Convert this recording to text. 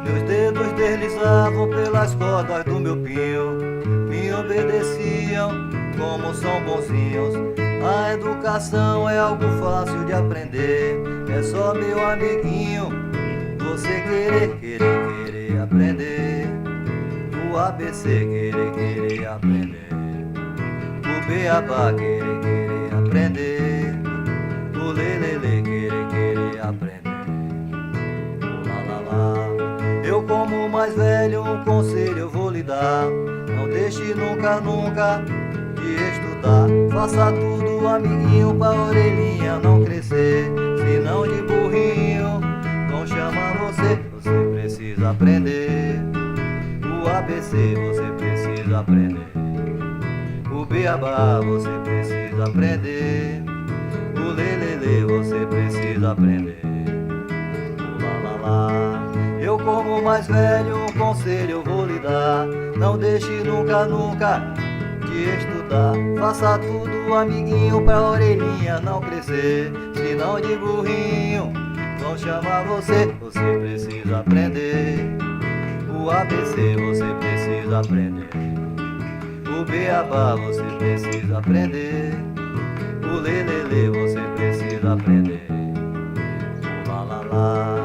Meus dedos deslizavam pelas cordas do meu pinho, me obedeciam como são bonzinhos. A educação é algo fácil de aprender, é só meu amiguinho você querer aprender. O ABC querer aprender, o beabá querer aprender, o lelele querer aprender. Eu, como mais velho, um conselho eu vou lhe dar: não deixe nunca de estudar. Faça tudo, amiguinho, pra orelhinha não crescer. Senão de burrinho vão chamar você. Você precisa aprender o ABC, você precisa aprender o beabá, você precisa aprender o lelele, você precisa aprender o lalala. Eu, como mais velho, um conselho eu vou lhe dar: não deixe nunca de estudar. Faça tudo, amiguinho, pra orelhinha não crescer. Senão de burrinho vão chamar você. Você precisa aprender o ABC, você precisa aprender o beabá, você precisa aprender o lelele, você precisa aprender o lalala.